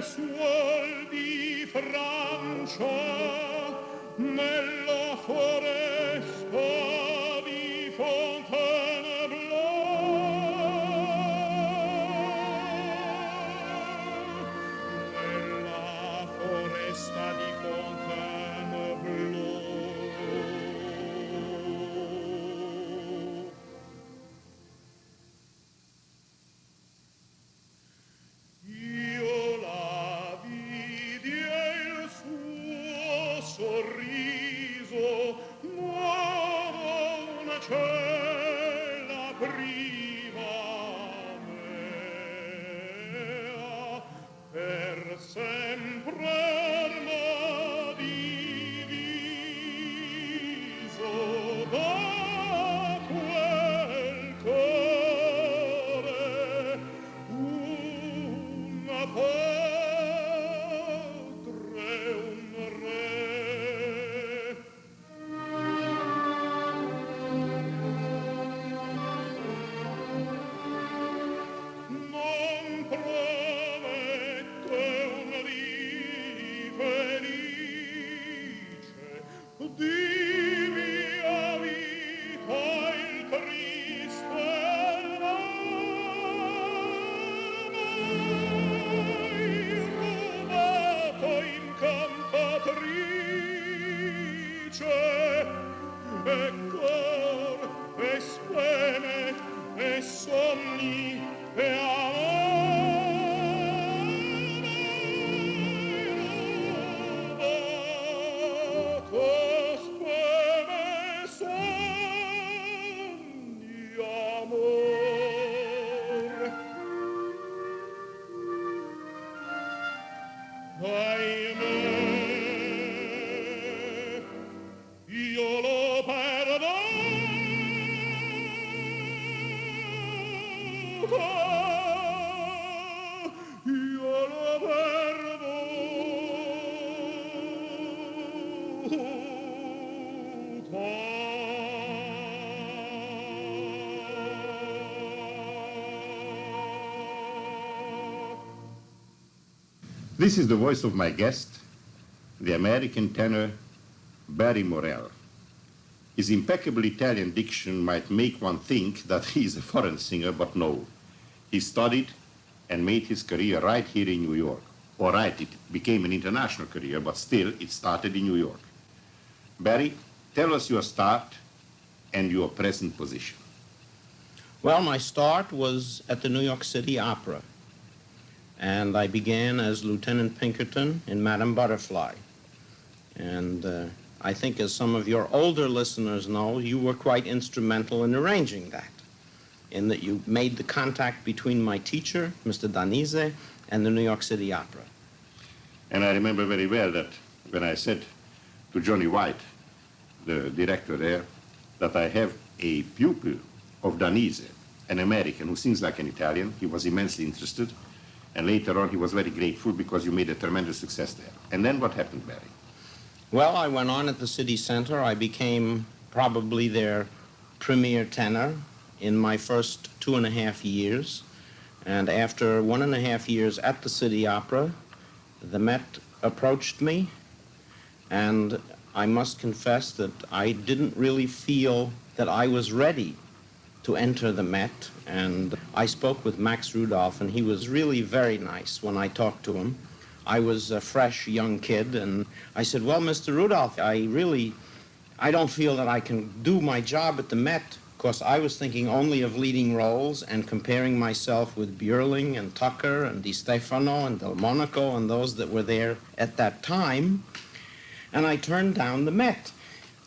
suol di Francia nella foresta di Fontainebleau, nella foresta di Fontainebleau. Io la vidi e il suo sorriso nuovo una cella prima mea, per sempre m'ha diviso da quel cuore una padre, un re. Non promette un dì felice, di mia vita il triste rubato incantatrice, e cor, e speme, e sogni, e rubato, speme, sogni, amor. Ahimè, io lo perdo. Io lo This is the voice of my guest, the American tenor Barry Morell. His impeccable Italian diction might make one think that he is a foreign singer, but no. He studied and made his career right here in New York. All right, it became an international career, but still it started in New York. Barry, tell us your start and your present position. Well, my start was at the New York City Opera, and I began as Lieutenant Pinkerton in Madama Butterfly. And I think, as some of your older listeners know, you were quite instrumental in arranging that, in that you made the contact between my teacher, Mr. Danise, and the New York City Opera. And I remember very well that when I said to Johnny White, the director there, that I have a pupil of Danise, an American who sings like an Italian, he was immensely interested. And later on, he was very grateful because you made a tremendous success there. And then what happened, Barry? Well, I went on at the City Center. I became probably their premier tenor in my first 2.5 years. And after 1.5 years at the City Opera, the Met approached me, and I must confess that I didn't really feel that I was ready to enter the Met, and I spoke with Max Rudolph, and he was really very nice when I talked to him. I was a fresh young kid, and I said, well, Mr. Rudolph, I don't feel that I can do my job at the Met, because I was thinking only of leading roles and comparing myself with Björling and Tucker and Di Stefano and Delmonico and those that were there at that time, and I turned down the Met.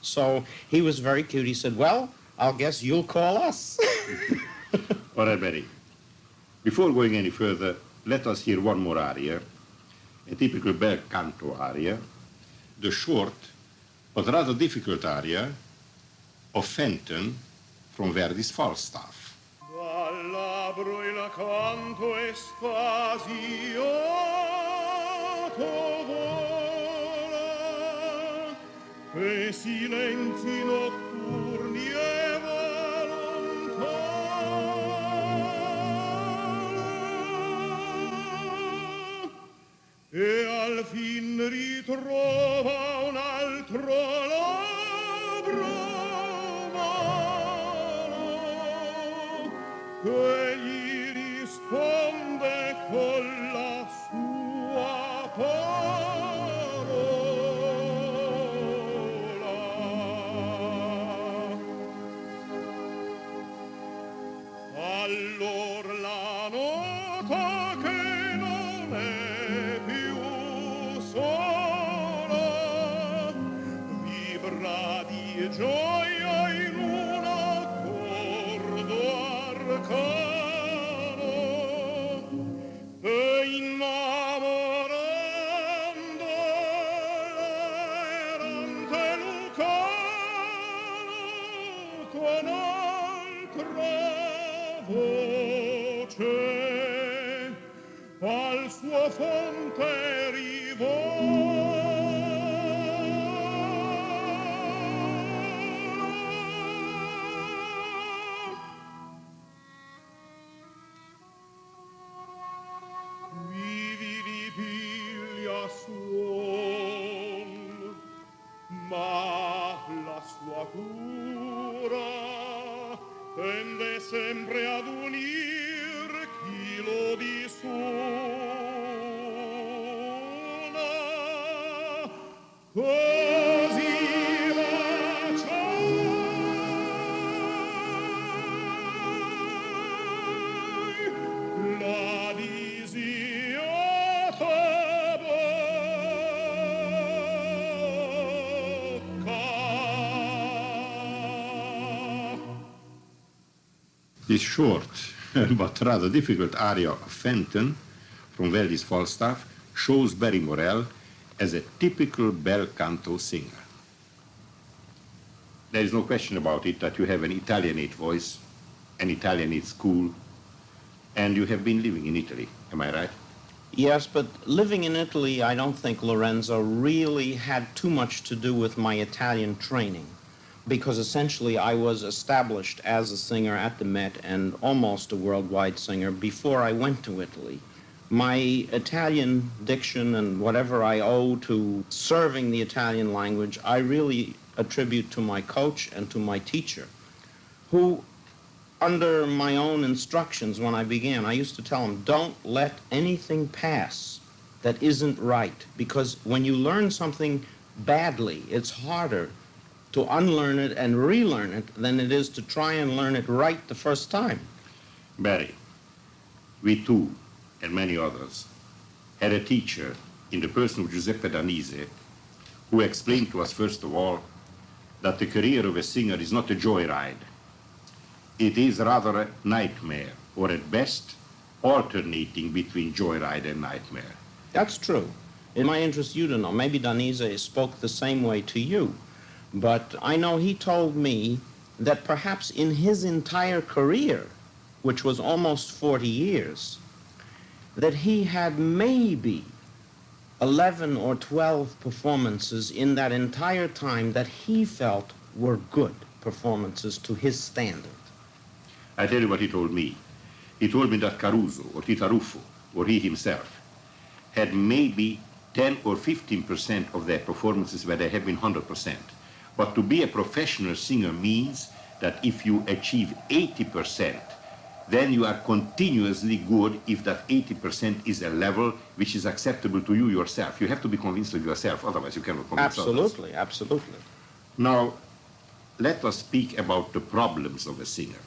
So he was very cute. He said, well, I'll guess you'll call us. All right, Barry. Before going any further, let us hear one more aria, a typical bel canto aria, the short but rather difficult aria of Fenton from Verdi's Falstaff. Dal labbro il canto estasiato vola, e silenzi notturni e volontà. e al fin ritrova un altro labbro umano che gli risponde con la sua parola. Allor la nota che non è più sola vibra di gioia in un accordo arcano e innamorando l'errante lucano con altra voce al suo fonte vidi piglia suon, ma la sua cura tende sempre ad unir chi lo disuna, così baciai la disiata bocca. This short but rather difficult aria of Fenton from Verdi's Falstaff shows Barry Morell as a typical bel canto singer. There is no question about it that you have an Italianate voice, an Italianate school, and you have been living in Italy. Am I right? Yes, but living in Italy, I don't think, Lorenzo, really had too much to do with my Italian training, because essentially I was established as a singer at the Met and almost a worldwide singer before I went to Italy. My Italian diction and whatever I owe to serving the Italian language, I really attribute to my coach and to my teacher, who, under my own instructions when I began, I used to tell him, don't let anything pass that isn't right, because when you learn something badly, it's harder to unlearn it and relearn it than it is to try and learn it right the first time. Barry, we too, and many others, had a teacher in the person of Giuseppe Danise, who explained to us, first of all, that the career of a singer is not a joyride. It is rather a nightmare, or at best, alternating between joyride and nightmare. That's true. In my interest, you to know. Maybe Danise spoke the same way to you. But I know he told me that perhaps in his entire career, which was almost 40 years, that he had maybe 11 or 12 performances in that entire time that he felt were good performances to his standard. I tell you what he told me. He told me that Caruso, or Titaruffo, or he himself, had maybe 10 or 15% of their performances where they have been 100%. But to be a professional singer means that if you achieve 80%, then you are continuously good if that 80% is a level which is acceptable to you yourself. You have to be convinced of yourself, otherwise you cannot convince others. Absolutely, absolutely. Now, let us speak about the problems of a singer.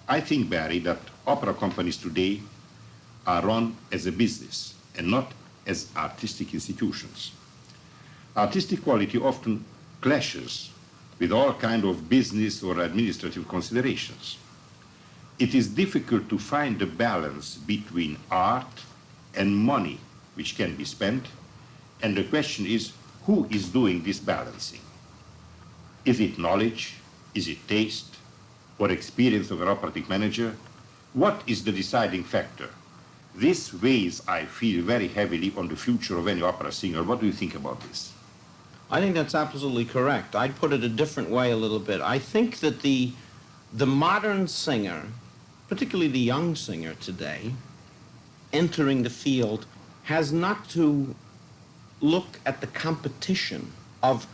I think, Barry, that opera companies today are run as a business and not as artistic institutions. Artistic quality often clashes with all kind of business or administrative considerations. It is difficult to find a balance between art and money which can be spent, and the question is, who is doing this balancing? Is it knowledge? Is it taste? Or experience of an operatic manager? What is the deciding factor? This weighs, I feel, very heavily on the future of any opera singer. What do you think about this? I think that's absolutely correct. I'd put it a different way a little bit. I think that the modern singer, particularly the young singer today, entering the field, has not to look at the competition of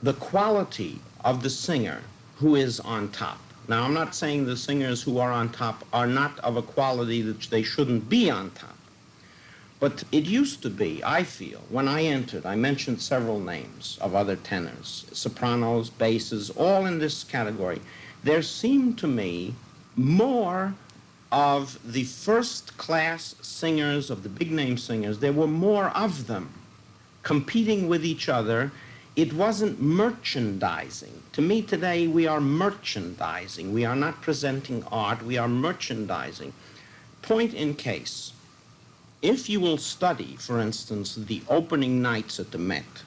the quality of the singer who is on top. Now, I'm not saying the singers who are on top are not of a quality that they shouldn't be on top. But it used to be, I feel, when I entered, I mentioned several names of other tenors, sopranos, basses, all in this category. There seemed to me more of the first-class singers, of the big-name singers, there were more of them competing with each other. It wasn't merchandising. To me today, we are merchandising. We are not presenting art, we are merchandising. Point in case, if you will study, for instance, the opening nights at the Met,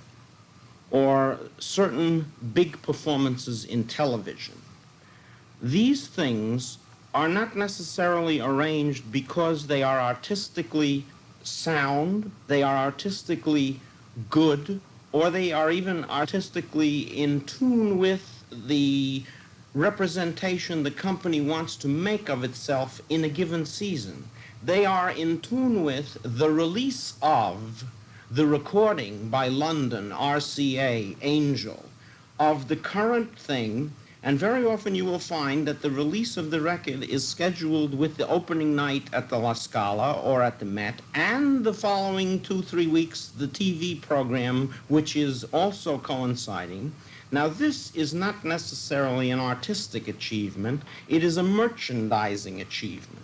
or certain big performances in television, these things are not necessarily arranged because they are artistically sound, they are artistically good, or they are even artistically in tune with the representation the company wants to make of itself in a given season. They are in tune with the release of the recording by London, RCA, Angel, of the current thing, and very often you will find that the release of the record is scheduled with the opening night at the La Scala or at the Met, and the following 2-3 weeks, the TV program, which is also coinciding. Now, this is not necessarily an artistic achievement, it is a merchandising achievement,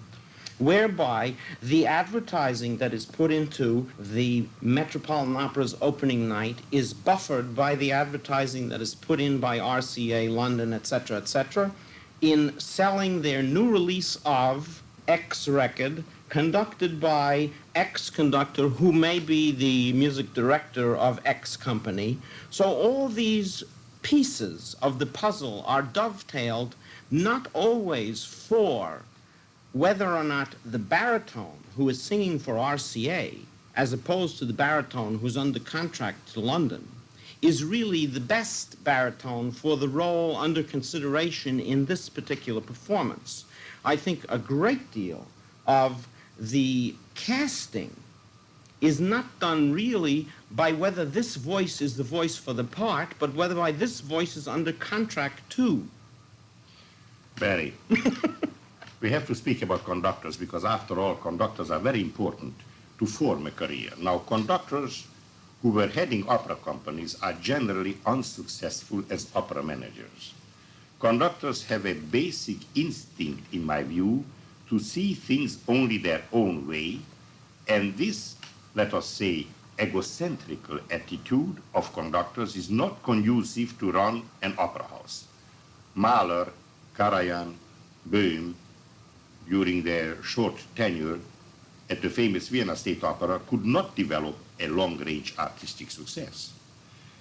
whereby the advertising that is put into the Metropolitan Opera's opening night is buffered by the advertising that is put in by RCA, London, etc., in selling their new release of X record, conducted by X conductor, who may be the music director of X company. So all these pieces of the puzzle are dovetailed, not always for whether or not the baritone who is singing for RCA, as opposed to the baritone who's under contract to London, is really the best baritone for the role under consideration in this particular performance. I think a great deal of the casting is not done really by whether this voice is the voice for the part, but whether by this voice is under contract too. Barry, we have to speak about conductors because, after all, conductors are very important to form a career. Now, conductors who were heading opera companies are generally unsuccessful as opera managers. Conductors have a basic instinct, in my view, to see things only their own way, and this, let us say, egocentrical attitude of conductors is not conducive to run an opera house. Mahler, Karajan, Böhm, during their short tenure at the famous Vienna State Opera, could not develop a long-range artistic success.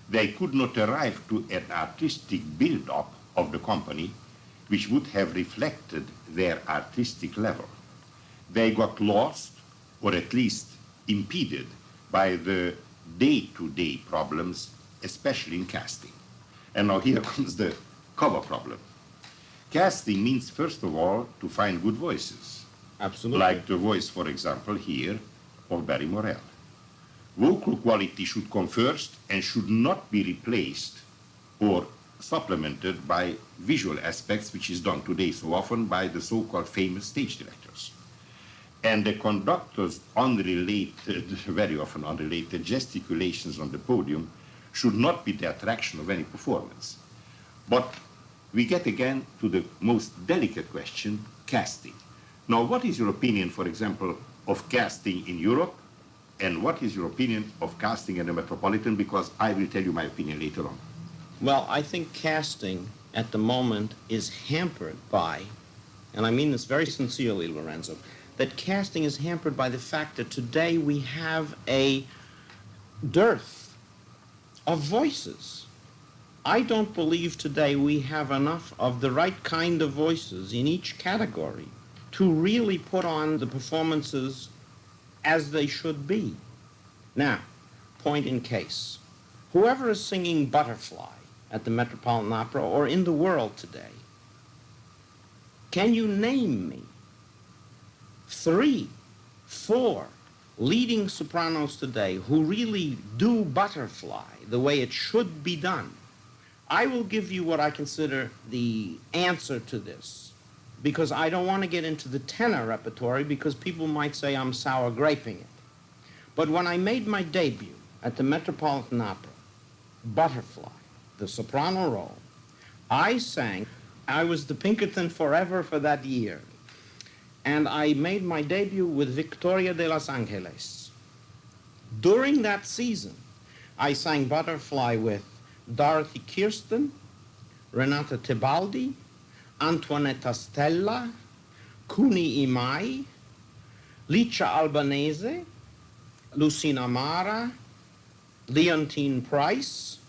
They could not arrive to an artistic build-up of the company which would have reflected their artistic level. They got lost, or at least impeded, by the day-to-day problems, especially in casting. And now here comes the cover problem. Casting means, first of all, to find good voices. Absolutely. Like the voice, for example, here of Barry Morell. Vocal quality should come first and should not be replaced or supplemented by visual aspects, which is done today so often by the so-called famous stage directors. And the conductor's unrelated, very often unrelated, gesticulations on the podium should not be the attraction of any performance. But we get again to the most delicate question, casting. Now, what is your opinion, for example, of casting in Europe, and what is your opinion of casting in the Metropolitan? Because I will tell you my opinion later on. Well, I think casting at the moment is hampered by, and I mean this very sincerely, Lorenzo, that casting is hampered by the fact that today we have a dearth of voices. I don't believe today we have enough of the right kind of voices in each category to really put on the performances as they should be. Now, point in case, whoever is singing Butterfly at the Metropolitan Opera or in the world today, can you name me 3, 4 leading sopranos today who really do Butterfly the way it should be done, I will give you what I consider the answer to this, because I don't want to get into the tenor repertory because people might say I'm sour graping it. But when I made my debut at the Metropolitan Opera, Butterfly, the soprano role, I sang, I was the Pinkerton forever for that year, and I made my debut with Victoria de Los Angeles. During that season, I sang Butterfly with Dorothy Kirsten, Renata Tebaldi, Antoinetta Stella, Cuni Imai, Licia Albanese, Lucina Mara, Leontine Price.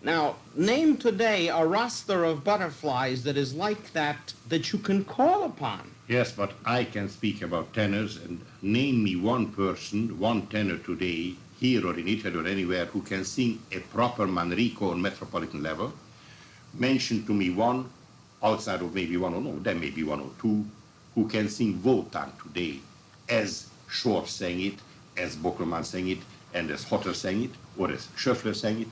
Now, name today a roster of butterflies that is like that you can call upon. Yes, but I can speak about tenors, and name me one person, one tenor today, here or in Italy or anywhere, who can sing a proper Manrico on metropolitan level. Mention to me one, outside of maybe one or no, there may be one or two, who can sing Wotan today, as Schwartz sang it, as Bockelmann sang it, and as Hotter sang it, or as Schöffler sang it.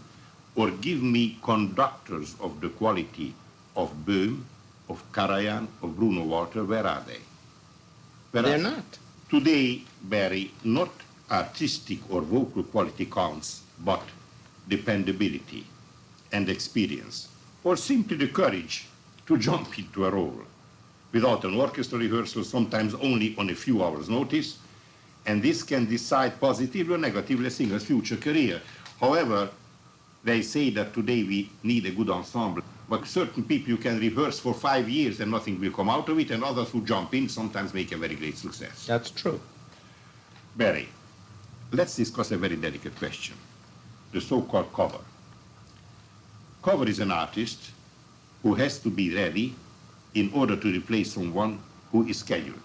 Or give me conductors of the quality of Böhm, of Karajan, of Bruno Walter. Where are they? They're not. Today, Barry, not artistic or vocal quality counts, but dependability and experience, or simply the courage to jump into a role without an orchestra rehearsal, sometimes only on a few hours' notice, and this can decide positively or negatively a singer's future career. However, they say that today we need a good ensemble, but certain people you can rehearse for 5 years and nothing will come out of it, and others who jump in sometimes make a very great success. That's true. Barry, let's discuss a very delicate question, the so-called cover. Cover is an artist who has to be ready in order to replace someone who is scheduled.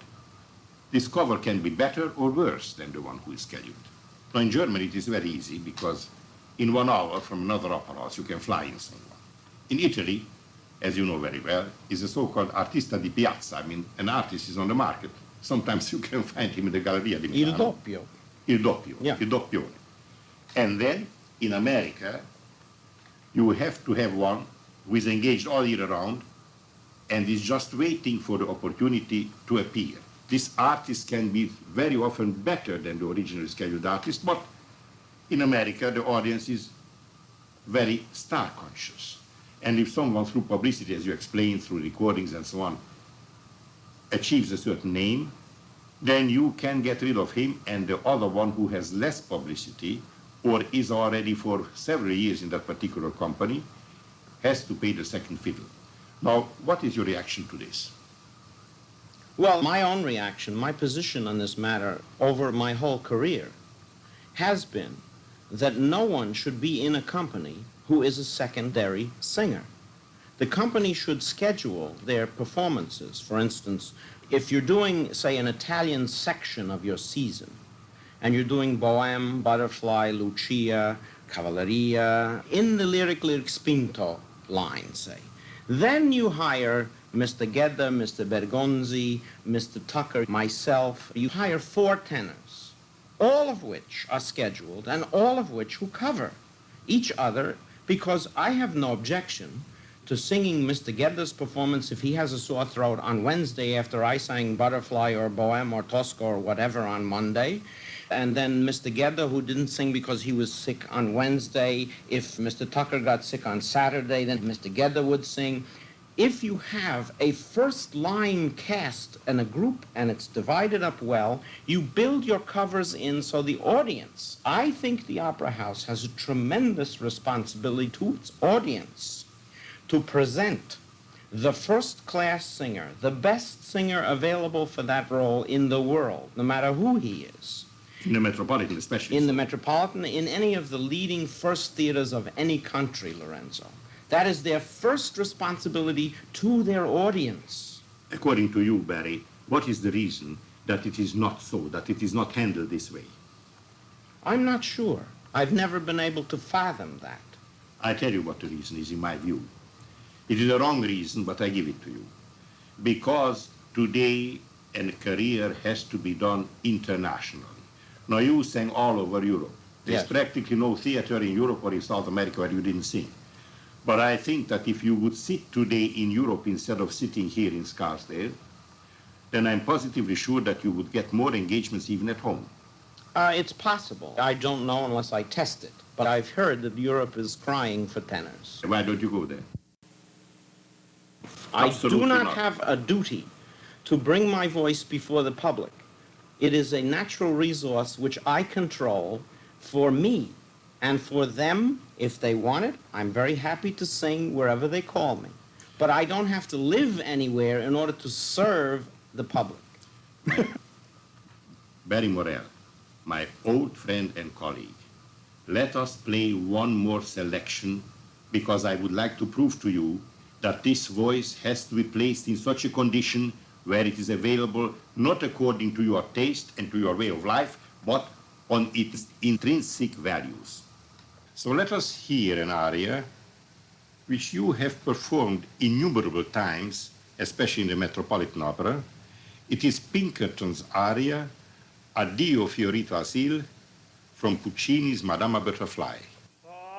This cover can be better or worse than the one who is scheduled. Now in Germany it is very easy because in 1 hour from another opera house you can fly in someone. In Italy, as you know very well, is a so-called artista di piazza. I mean, an artist is on the market. Sometimes you can find him in the Galleria di Milano. Il doppio. Il doppio, Yeah. il doppione. And then in America, you have to have one who is engaged all year round and is just waiting for the opportunity to appear. This artist can be very often better than the originally scheduled artist, but in America, the audience is very star conscious. And if someone, through publicity, as you explained, through recordings and so on, achieves a certain name, then you can get rid of him, and the other one who has less publicity or is already for several years in that particular company has to pay the second fiddle. Now, what is your reaction to this? Well, my own reaction, my position on this matter over my whole career has been that no one should be in a company who is a secondary singer. The company should schedule their performances. For instance, if you're doing, say, an Italian section of your season, and you're doing Bohème, Butterfly, Lucia, Cavalleria, in the lyric spinto line, say, then you hire Mr. Gedda, Mr. Bergonzi, Mr. Tucker, myself. You hire 4 tenors, all of which are scheduled and all of which who cover each other, because I have no objection to singing Mr. Gedda's performance if he has a sore throat on Wednesday after I sang Butterfly or Bohème or Tosca or whatever on Monday. And then Mr. Gedda, who didn't sing because he was sick on Wednesday, if Mr. Tucker got sick on Saturday, then Mr. Gedda would sing. If you have a first-line cast and a group and it's divided up well, you build your covers in so the audience, I think the Opera House has a tremendous responsibility to its audience to present the first-class singer, the best singer available for that role in the world, no matter who he is. In the Metropolitan especially. In the Metropolitan, in any of the leading first theaters of any country, Lorenzo. That is their first responsibility to their audience. According to you, Barry, what is the reason that it is not so, that it is not handled this way? I'm not sure. I've never been able to fathom that. I tell you what the reason is, in my view. It is a wrong reason, but I give it to you. Because today a career has to be done internationally. Now you sang all over Europe. There's Yes. practically no theater in Europe or in South America where you didn't sing. But I think that if you would sit today in Europe instead of sitting here in Scarsdale, then I'm positively sure that you would get more engagements even at home. It's possible. I don't know unless I test it. But I've heard that Europe is crying for tenors. Why don't you go there? I Absolutely do not not. have a duty to bring my voice before the public. It is a natural resource which I control for me. And for them, if they want it, I'm very happy to sing wherever they call me. But I don't have to live anywhere in order to serve the public. Barry Morell, my old friend and colleague, let us play one more selection because I would like to prove to you that this voice has to be placed in such a condition where it is available not according to your taste and to your way of life, but on its intrinsic values. So let us hear an aria which you have performed innumerable times, especially in the Metropolitan Opera. It is Pinkerton's aria, Addio, fiorto, asil, from Puccini's Madama Butterfly. Addio,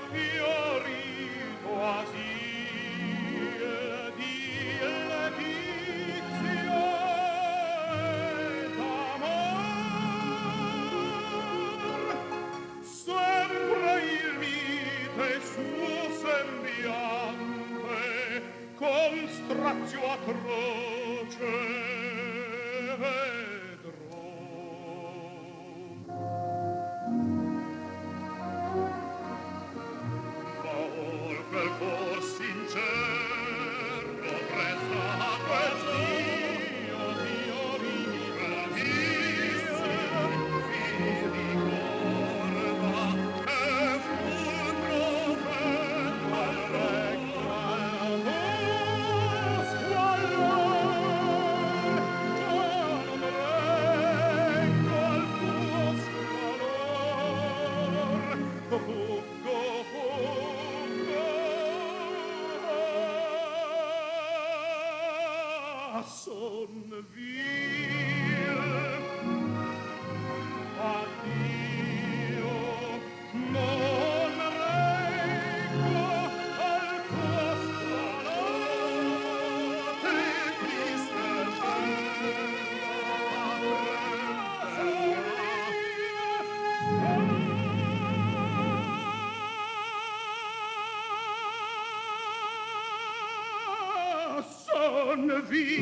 fiorito asil di letizia ed amor. Sempre il mite suo sembiante col strazio atroce vedrò. Ma or quel cor sincero presta a quel Dio, Dio bravissimo, vi ricorda che fu il profeta al regno al bosco all'or, Gian regno al bosco all'or, fuggo, son vil. Addio, non reggo al costo notte triste son vil.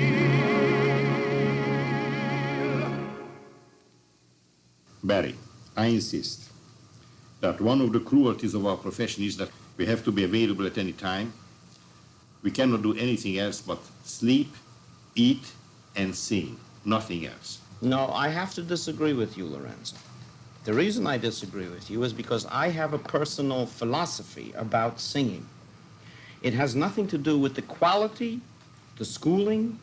Barry, I insist that one of the cruelties of our profession is that we have to be available at any time. We cannot do anything else but sleep, eat, and sing, nothing else. No, I have to disagree with you, Lorenzo. The reason I disagree with you is because I have a personal philosophy about singing. It has nothing to do with the quality, the schooling.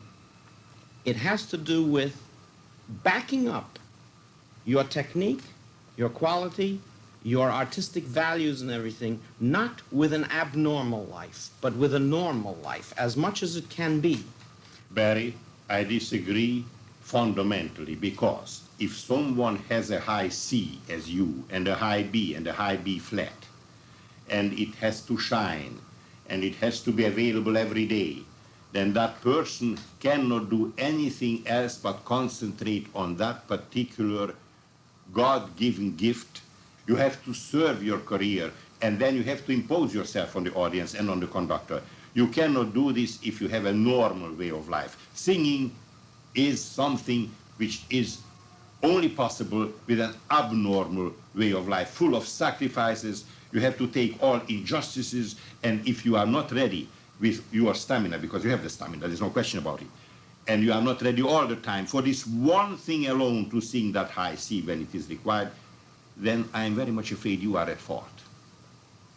It has to do with backing up your technique, your quality, your artistic values and everything, not with an abnormal life, but with a normal life, as much as it can be. Barry, I disagree fundamentally because if someone has a high C as you and a high B and a high B flat, and it has to shine and it has to be available every day, then that person cannot do anything else but concentrate on that particular God-given gift. You have to serve your career, and then you have to impose yourself on the audience and on the conductor. You cannot do this if you have a normal way of life. Singing is something which is only possible with an abnormal way of life, full of sacrifices. You have to take all injustices, and if you are not ready with your stamina, because you have the stamina, there's no question about it, and you are not ready all the time for this one thing alone to sing that high C when it is required, then I am very much afraid you are at fault.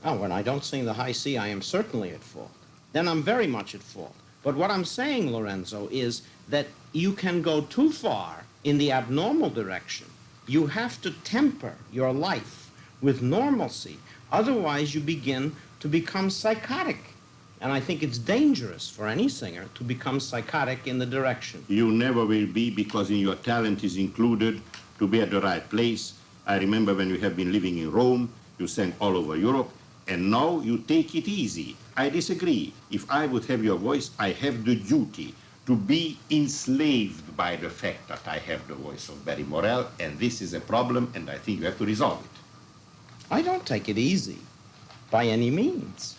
Oh, when I don't sing the high C, I am certainly at fault. Then I'm very much at fault. But what I'm saying, Lorenzo, is that you can go too far in the abnormal direction. You have to temper your life with normalcy. Otherwise, you begin to become psychotic. And I think it's dangerous for any singer to become psychotic in the direction. You never will be, because in your talent is included to be at the right place. I remember when you have been living in Rome, you sang all over Europe, and now you take it easy. I disagree. If I would have your voice, I have the duty to be enslaved by the fact that I have the voice of Barry Morell, and this is a problem, and I think you have to resolve it. I don't take it easy, by any means.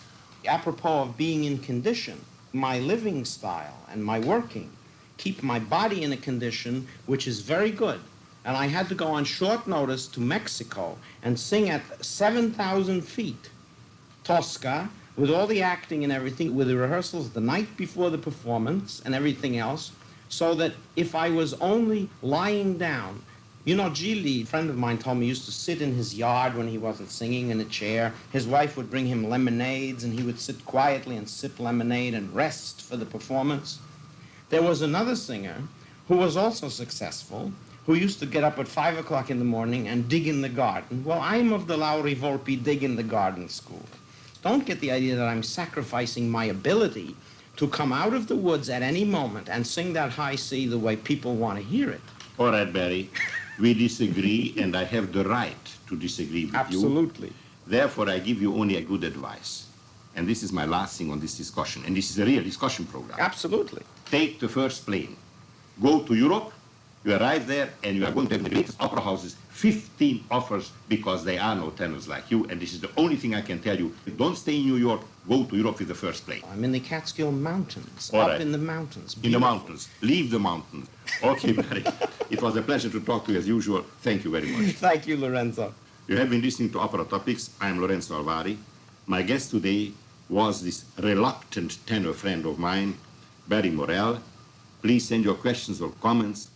Apropos of being in condition, my living style and my working keep my body in a condition which is very good. And I had to go on short notice to Mexico and sing at 7,000 feet, Tosca, with all the acting and everything, with the rehearsals the night before the performance and everything else, so that if I was only lying down, you know, Gili, a friend of mine told me, used to sit in his yard when he wasn't singing in a chair. His wife would bring him lemonades, and he would sit quietly and sip lemonade and rest for the performance. There was another singer who was also successful, who used to get up at 5 o'clock in the morning and dig in the garden. Well, I'm of the Lauri Volpi dig in the garden school. Don't get the idea that I'm sacrificing my ability to come out of the woods at any moment and sing that high C the way people want to hear it. All right, Barry, we disagree, and I have the right to disagree with you. Absolutely. Therefore, I give you only a good advice. And this is my last thing on this discussion, and this is a real discussion program. Absolutely. Take the first plane. Go to Europe. You arrive there, and you are going to have the greatest opera houses, 15 offers, because there are no tenors like you, and this is the only thing I can tell you. Don't stay in New York, go to Europe with the first plane. I'm in the Catskill Mountains, All up right. in the mountains. In the mountains. Leave the mountains. Okay, Barry. It was a pleasure to talk to you as usual. Thank you very much. Thank you, Lorenzo. You have been listening to Opera Topics. I'm Lorenzo Alvary. My guest today was this reluctant tenor friend of mine, Barry Morell. Please send your questions or comments.